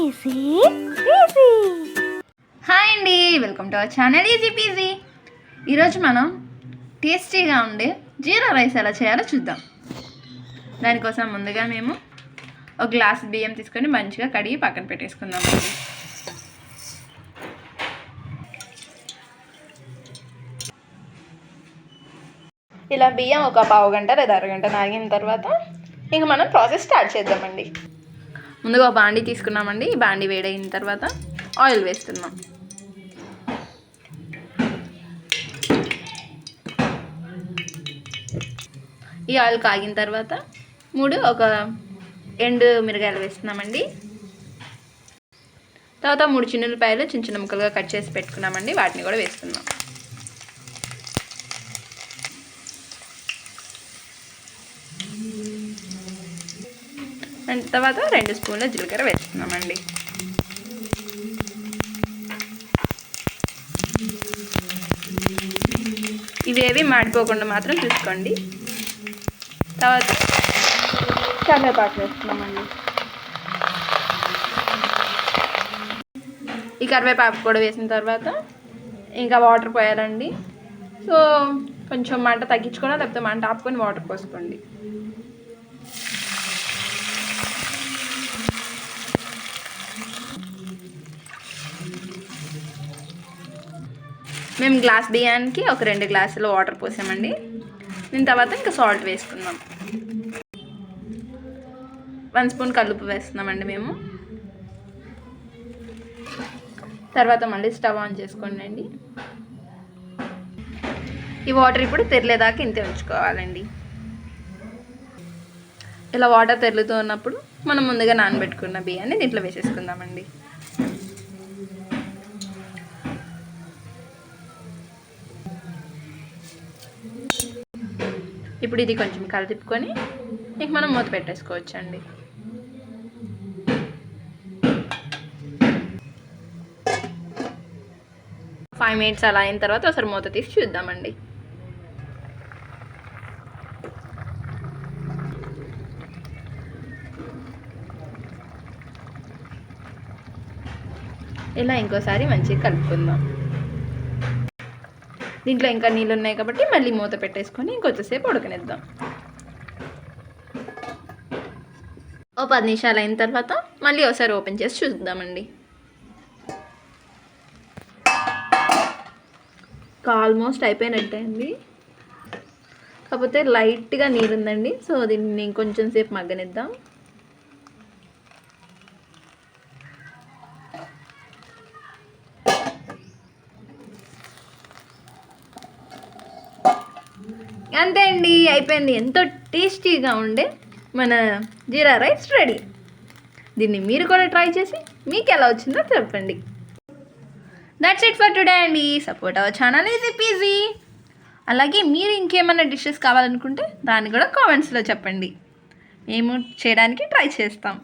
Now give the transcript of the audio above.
Easy PG. Hi అండి, welcome to our channel easy PG. ఈరోజు మనం టేస్టీగా ఉండే జీరా రైస్ ఎలా చేయాలో చూద్దాం. దానికోసం ముందుగా మేము ఒక గ్లాస్ బియ్యం తీసుకొని మంచిగా కడిగి పక్కన పెట్టేసుకుందామండి. ఇలా బియ్యం ఒక పావు గంట లేదా అరగంట నాగిన తర్వాత ఇంక మనం ప్రాసెస్ స్టార్ట్ చేద్దామండి. ముందుగా ఒక బాండీ తీసుకున్నామండి. ఈ బాండీ వేడైన తర్వాత ఆయిల్ వేస్తున్నాం. ఈ ఆయిల్ కాగిన తర్వాత ఒక ఎండు మిరగాయలు వేస్తున్నామండి. తర్వాత 3 చిన్నులపాయలు చిన్న చిన్న ముక్కలుగా కట్ చేసి పెట్టుకున్నామండి. వాటిని కూడా వేసుకుందాం. అండ్ తర్వాత 2 స్పూన్ల జీలకర్ర వేస్తున్నామండి. ఇవేవి మాడిపోకుండా మాత్రం చూసుకోండి. తర్వాత కరివేపాకు వేస్తున్నామండి. ఈ కరివేపాకు కూడా వేసిన తర్వాత ఇంకా వాటర్ పోయాలండి. సో కొంచెం మంట తగ్గించుకోవాలి, లేకపోతే మంట ఆపుకొని వాటర్ పోసుకోండి. మేము గ్లాస్ బియ్యానికి ఒక 2 గ్లాసులు వాటర్ పోసామండి. దీని తర్వాత ఇంకా సాల్ట్ వేసుకుందాం. 1 స్పూన్ కల్లుప్పు వేస్తున్నామండి మేము. తర్వాత మళ్ళీ స్టవ్ ఆన్ చేసుకోండి. ఈ వాటర్ ఇప్పుడు తెరలేదాకా ఇంతే ఉంచుకోవాలండి. ఇలా వాటర్ తెరులుతూ ఉన్నప్పుడు మనం ముందుగా నానబెట్టుకున్న బియ్యాన్ని దీంట్లో వేసేసుకుందామండి. ఇప్పుడు ఇది కొంచెం కలిపుకొని ఇంక మనం మూత పెట్టేసుకోవచ్చండి. ఒక 5 మినిట్స్ అలా అయిన తర్వాత ఒకసారి మూత తీసి చూద్దామండి. ఇలా ఇంకోసారి మంచిగా కలుపుకుందాం. దీంట్లో ఇంకా నీళ్ళు ఉన్నాయి కాబట్టి మళ్ళీ మూత పెట్టేసుకొని ఇంకొంచెంసేపు ఉడకనిద్దాం. ఓ 10 నిమిషాలు అయిన తర్వాత మళ్ళీ ఒకసారి ఓపెన్ చేసి చూద్దామండి. ఆల్మోస్ట్ అయిపోయినట్టే అండి, కాకపోతే లైట్గా నీళ్ళు ఉందండి. సో దీన్ని ఇంకొంచెం సేపు మగ్గనిద్దాం. అంతే అండి, అయిపోయింది. ఎంతో టేస్టీగా ఉండే మన జీరా రైస్ రెడీ. దీన్ని మీరు కూడా ట్రై చేసి మీకు ఎలా వచ్చిందో చెప్పండి. దట్స్ ఇట్ ఫర్ టుడే అండి. Support our channel easy PG. అలాగే మీరు ఇంకేమైనా డిషెస్ కావాలనుకుంటే దాన్ని కూడా కామెంట్స్లో చెప్పండి. మేము చేయడానికి ట్రై చేస్తాం.